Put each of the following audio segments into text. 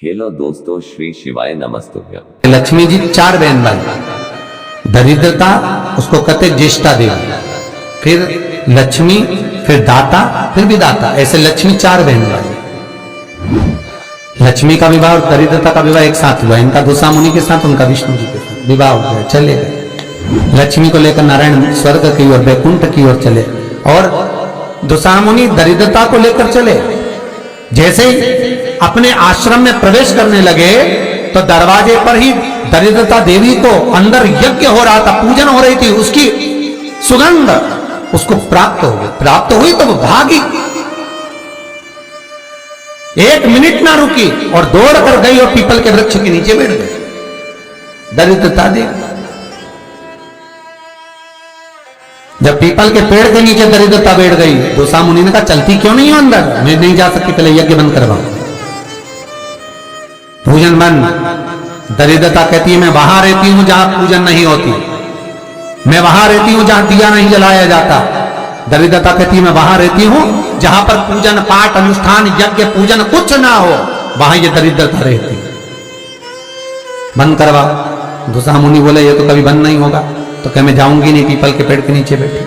Hello दोस्तों, श्री शिवाय नमस्तुभ्यम। लक्ष्मी जी चार बहन भाई, दरिद्रता उसको कहते ज्येष्ठा देवी, फिर लक्ष्मी, फिर दाता, फिर विदाता, ऐसे लक्ष्मी चार बहन भाई। लक्ष्मी का विवाह और दरिद्रता का विवाह एक साथ हुआ, इनका दुसा मुनि के साथ, उनका विष्णु जी के साथ विवाह हो गया, चले गए। लक्ष्मी को लेकर नारायण स्वर्ग की ओर, वैकुंठ की ओर चले, और दुसा मुनि दरिद्रता को लेकर चले। जैसे ही अपने आश्रम में प्रवेश करने लगे तो दरवाजे पर ही दरिद्रता देवी को अंदर यज्ञ हो रहा था, पूजन हो रही थी, उसकी सुगंध उसको प्राप्त हो गई। प्राप्त हुई तो वो भागी, एक मिनट ना रुकी और दौड़ कर गई और पीपल के वृक्ष के नीचे बैठ गई दरिद्रता देवी। जब पीपल के पेड़ के नीचे दरिद्रता बैठ गई, दुसा मुनि ने कहा चलती क्यों नहीं हो अंदर? मैं नहीं जा सकती, पहले यज्ञ बंद करवाओ, पूजन बंद। दरिद्रता कहती है मैं वहां रहती हूं जहां पूजन नहीं होती, मैं वहां रहती हूं जहां दिया नहीं जलाया जाता। दरिद्रता कहती है मैं वहां रहती हूं जहां पर पूजन पाठ अनुष्ठान यज्ञ पूजन कुछ ना हो, वहां ये दरिद्रता रहती। बंद करवा। दुसा मुनि बोले ये तो कभी बंद नहीं होगा, तो कह मैं जाऊंगी नहीं, पीपल के पेड़ के नीचे बैठी।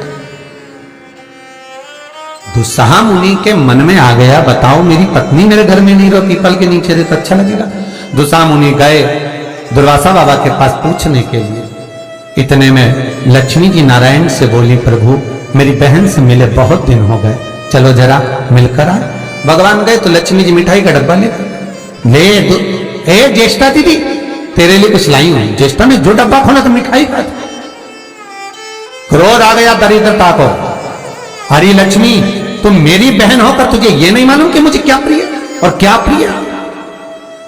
दुस्साह मुनि के मन में आ गया, बताओ मेरी पत्नी मेरे घर में नहीं रहो, पीपल के नीचे रहे तो अच्छा लगेगा। दुस्साह मुनि गए दुर्वासा बाबा के पास पूछने के लिए। इतने में लक्ष्मी जी नारायण से बोली, प्रभु मेरी बहन से मिले बहुत दिन हो गए, चलो जरा मिलकर आए। भगवान गए तो लक्ष्मी जी मिठाई का डब्बा ले ज्येष्ठा दीदी तेरे लिए कुछ लाई हूं। ज्येष्ठा ने जो डब्बा खोला तो मिठाई का। क्रोध आ गया दरिद्रता को, हरी लक्ष्मी तुम मेरी बहन होकर तुझे ये नहीं मालूम कि मुझे क्या प्रिय और क्या प्रिय?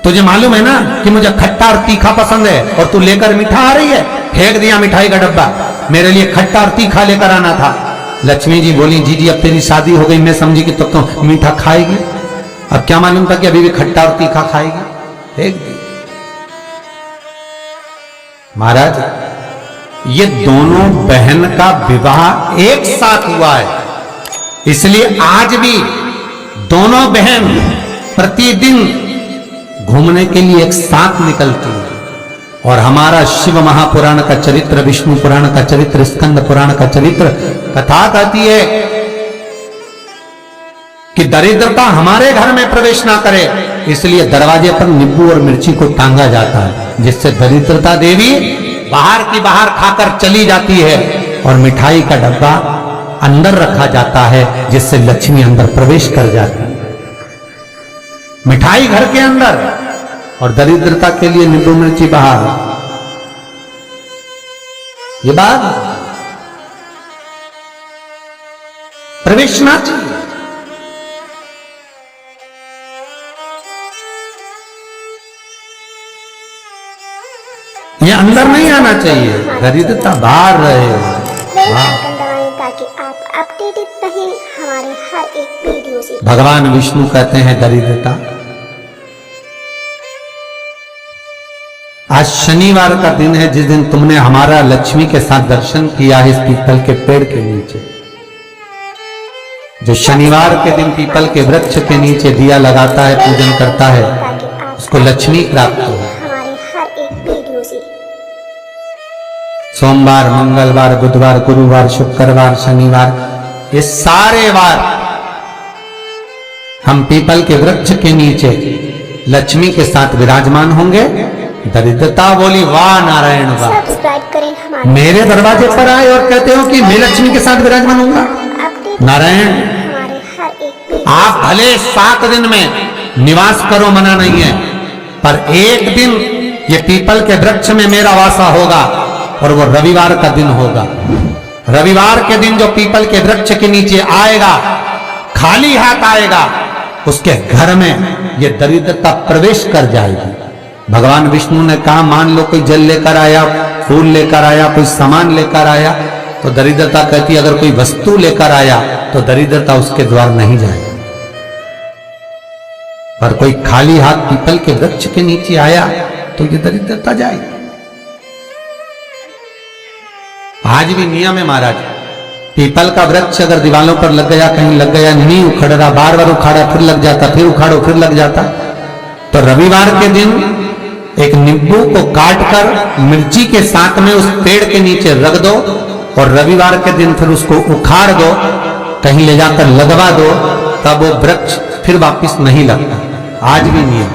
तुझे मालूम है ना कि मुझे खट्टा और तीखा पसंद है, और तू लेकर मीठा आ रही है। फेंक दिया मिठाई का डब्बा, मेरे लिए खट्टा और तीखा लेकर आना था। लक्ष्मी जी बोली, जी जी अब तेरी शादी हो गई, मैं समझी कि तो मीठा खाएगी, अब क्या मालूम था कि अभी भी खट्टा और तीखा खाएगी। फेंक दी। महाराज ये दोनों बहन का विवाह एक साथ हुआ है, इसलिए आज भी दोनों बहन प्रतिदिन घूमने के लिए एक साथ निकलती है। और हमारा शिव महापुराण का चरित्र, विष्णु पुराण का चरित्र, स्कंद पुराण का चरित्र कथा कहती है कि दरिद्रता हमारे घर में प्रवेश ना करे, इसलिए दरवाजे पर नींबू और मिर्ची को टांगा जाता है, जिससे दरिद्रता देवी बाहर की बाहर खाकर चली जाती है, और मिठाई का डब्बा अंदर रखा जाता है, जिससे लक्ष्मी अंदर प्रवेश कर जाती है। मिठाई घर के अंदर और दरिद्रता के लिए नींबू मिर्ची बाहर। ये बात प्रवेश ना चाहिए। ये अंदर नहीं आना चाहिए, दरिद्रता बाहर रहे। ताकि आप अपडेटेड रहें हमारे हर एक वीडियो से। भगवान विष्णु कहते हैं दरिद्रता। आज शनिवार का दिन है, जिस दिन तुमने हमारा लक्ष्मी के साथ दर्शन किया है इस पीपल के पेड़ के नीचे। जो शनिवार के दिन पीपल के वृक्ष के नीचे दिया लगाता है, पूजन करता है, उसको लक्ष्मी प्राप्त हो। हमारे हर एक वीडियो से सोमवार, मंगलवार, बुधवार, गुरुवार, शुक्रवार, शनिवार, ये सारे वार हम पीपल के वृक्ष के नीचे लक्ष्मी के साथ विराजमान होंगे। दरिद्रता बोली, वाह नारायण वाह, सब्सक्राइब करें हमारे मेरे दरवाजे पर आए और कहते हो कि मैं लक्ष्मी के साथ विराजमान होऊंगा। नारायण हमारे हर एक आप भले 7 दिन में निवास करो, मना नहीं है, पर एक दिन ये पीपल के वृक्ष में मेरा वासा होगा, और वो रविवार का दिन होगा। रविवार के दिन जो पीपल के वृक्ष के नीचे आएगा, खाली हाथ आएगा, उसके घर में ये दरिद्रता प्रवेश कर जाएगी। भगवान विष्णु ने कहा, मान लो कोई जल लेकर आया, फूल लेकर आया, कोई सामान लेकर आया, तो दरिद्रता कहती अगर कोई वस्तु लेकर आया तो दरिद्रता उसके द्वार नहीं जाएगी। पर कोई खाली हाथ पीपल के वृक्ष के नीचे आया तो ये दरिद्रता जाएगी। आज भी नियम है महाराज, पीपल का वृक्ष अगर दीवालों पर लग गया, कहीं लग गया, नहीं उखड़ रहा, बार बार उखाड़ा फिर लग जाता, फिर उखाड़ो फिर लग जाता, तो रविवार के दिन एक नींबू को काटकर मिर्ची के साथ में उस पेड़ के नीचे रख दो और रविवार के दिन फिर उसको उखाड़ दो, कहीं ले जाकर लगवा दो, तब वो वृक्ष फिर वापस नहीं लगता। आज भी नहीं है।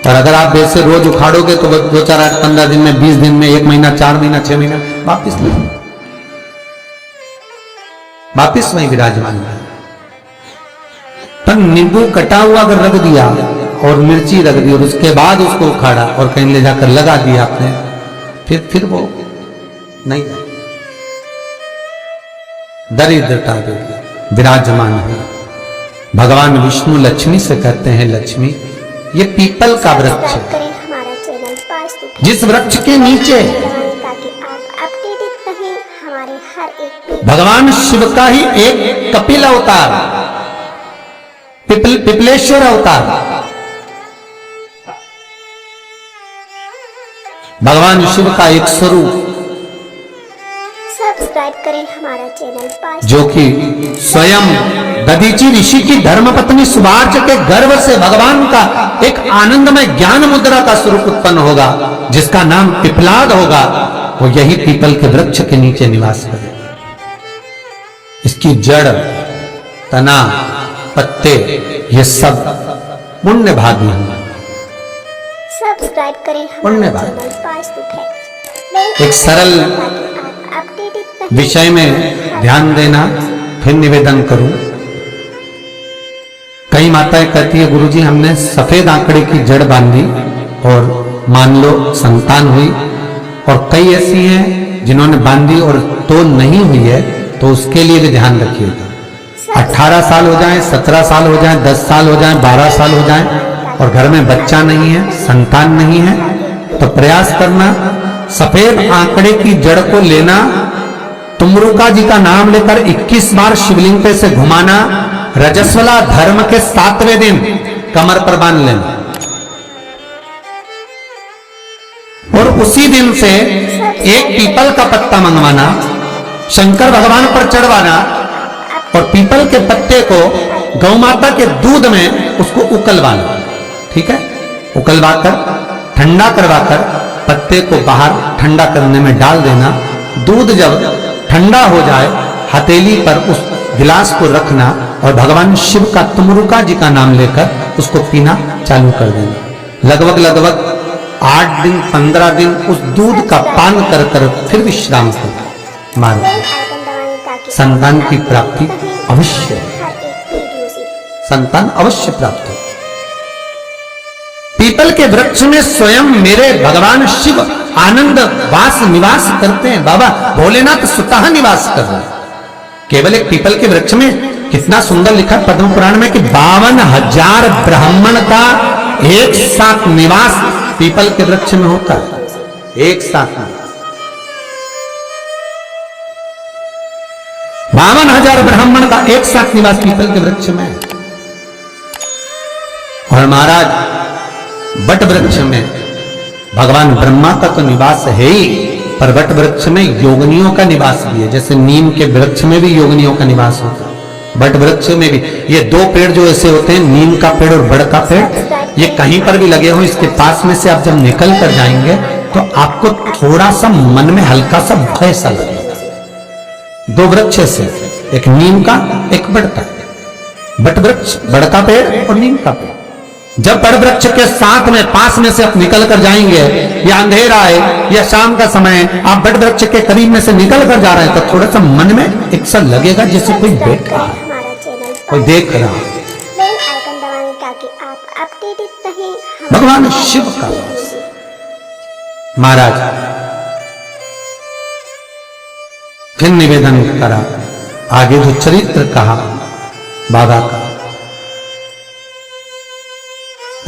और अगर आप वैसे रोज उखाड़ोगे तो 2, 4, 8, 15 दिन में, 20 दिन में, 1 महीना, 4 महीना, 6 महीना वापिस लगे, वापिस वही विराजमान है। पर नींबू कटा हुआ अगर रख दिया और मिर्ची रख दी और उसके बाद उसको उखाड़ा और कहीं ले जाकर लगा दिया आपने, फिर वो नहीं, दरिद्रता देगी, विराजमान है। भगवान विष्णु लक्ष्मी से कहते हैं, लक्ष्मी ये पीपल का वृक्ष है, हमारा चैनल वास्तु जिस वृक्ष के नीचे ताकि आप अपडेटेड रहें हमारे हर एक भगवान शिव का ही एक कपिल अवतार, पिपलेश्वर अवतार, भगवान शिव का एक स्वरूप, सब्सक्राइब करें हमारा चैनल वास्तु जो कि स्वयं दधीची ऋषि की धर्मपत्नी सुभाष के गर्भ से भगवान का एक आनंदमय ज्ञान मुद्रा का स्वरूप उत्पन्न होगा, जिसका नाम पिपलाद होगा। वो यही पीपल के वृक्ष के नीचे निवास करेगा। इसकी जड़, तना, पत्ते ये सब पुण्य भागी हैं। सब्सक्राइब करें पुण्य हमारा भागी। Channel vastu fact. एक सरल अपडेटेड विषय में ध्यान देना, फिर निवेदन करूं। कई माताएं कहती है, गुरुजी हमने सफेद आंकड़े की जड़ बांधी और मान लो संतान हुई, और कई ऐसी हैं जिन्होंने बांधी और तो नहीं हुई है, तो उसके लिए भी ध्यान रखिएगा। 18 साल हो जाए, 17 साल हो जाए, 10 साल हो जाए, 12 साल हो जाए और घर में बच्चा नहीं है, संतान नहीं है, तो प्रयास करना सफेद आंकड़े की जड़ को लेना, तुमरुका जी का नाम लेकर 21 बार शिवलिंग पे से घुमाना, रजस्वला धर्म के 7वें दिन कमर पर बांध लेना और उसी दिन से एक पीपल का पत्ता मंगवाना, शंकर भगवान पर चढ़वाना और पीपल के पत्ते को गौ माता के दूध में उसको उकलवाना। ठीक है, उकलवाकर ठंडा करवाकर पत्ते को बाहर ठंडा करने में डाल देना। दूध जब ठंडा हो जाए, हथेली पर उस गिलास को रखना और भगवान शिव का तुमरुका जी का नाम लेकर उसको पीना चालू कर देना। लगभग 8 दिन 15 दिन उस दूध का पान कर कर फिर विश्राम करो, मारो, संतान की प्राप्ति अवश्य, संतान अवश्य प्राप्त हो। पीपल के वृक्ष में स्वयं मेरे भगवान शिव आनंद वास निवास करते हैं। बाबा भोलेनाथ स्वतः निवास कर रहे हैं। केवल एक पीपल के वृक्ष में कितना सुंदर लिखा पद्म पुराण में कि 52,000 ब्राह्मण का एक साथ निवास पीपल के वृक्ष में होता है। एक साथ में 52,000 ब्राह्मण का एक साथ निवास पीपल के वृक्ष में है। और महाराज वट वृक्ष में भगवान ब्रह्मा का तो निवास है ही, पर वट वृक्ष में योगिनियों का निवास भी है। जैसे नीम के वृक्ष में भी योगिनियों का निवास होता है, वट वृक्ष में भी। ये 2 पेड़ जो ऐसे होते हैं, नीम का पेड़ और बड़ का पेड़, ये कहीं पर भी लगे हो, इसके पास में से आप जब निकल कर जाएंगे तो आपको थोड़ा सा मन में हल्का सा भय सा लगेगा। 2 वृक्ष से, एक नीम का, एक बड़ का। वट वृक्ष, बड़ का पेड़ और नीम का पेड़। जब बड़ वृक्ष के साथ में पास में से आप निकल कर जाएंगे, या अंधेरा है या शाम का समय, आप बड़ वृक्ष के करीब में से निकल कर जा रहे हैं, तो थोड़ा सा मन में एक सा लगेगा जैसे कोई बैठा है, कोई देख रहा है। बेल आइकन दबाएं ताकि आप अपडेटेड रहें। भगवान शिव का वास। महाराज फिर निवेदन करा, आगे जो चरित्र कहा बाबा का,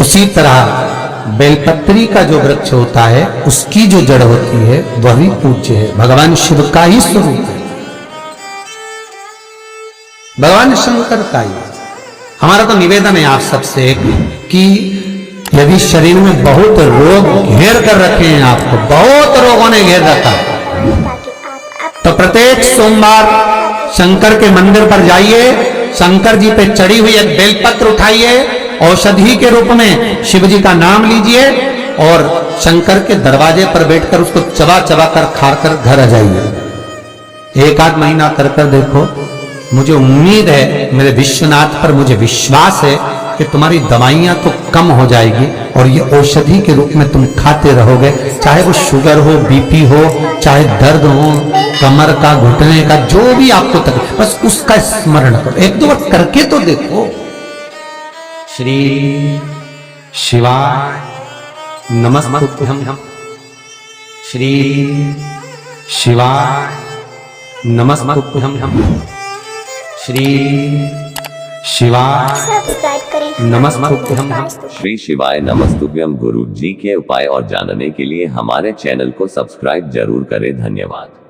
उसी तरह बेलपत्री का जो वृक्ष होता है, उसकी जो जड़ होती है वह भी पूज्य है, भगवान शिव का ही स्वरूप है, भगवान शंकर का ही। हमारा तो निवेदन है आप सबसे कि यदि शरीर में बहुत रोग घेर कर रखे हैं, आपको बहुत रोगों ने घेर रखा है, तो प्रत्येक सोमवार शंकर के मंदिर पर जाइए, शंकर जी पे चढ़ी हुई एक बेलपत्र उठाइए औषधि के रूप में शिव जी का नाम लीजिए और शंकर के दरवाजे पर बैठकर उसको चबा चबा कर खाकर घर आ जाइए। एक आध महीना कर कर देखो, मुझे उम्मीद है, मेरे विश्वनाथ पर मुझे विश्वास है कि तुम्हारी दवाइयां तो कम हो जाएगी और ये औषधि के रूप में तुम खाते रहोगे। चाहे वो शुगर हो, बीपी हो, चाहे दर्द हो, कमर का, घुटने का, जो भी आपको तकलीफ, बस उसका स्मरण करो। एक दो बार करके तो देखो। श्री शिवाय नमस्तुभ्यं, श्री शिवाय नमस्तुभ्यं, श्री शिवाय सब्सक्राइब करें नमस्तुभ्यं। श्री शिवाय नमस्तुभ्यम। गुरु जी के उपाय और जानने के लिए हमारे चैनल को सब्सक्राइब जरूर करें। धन्यवाद।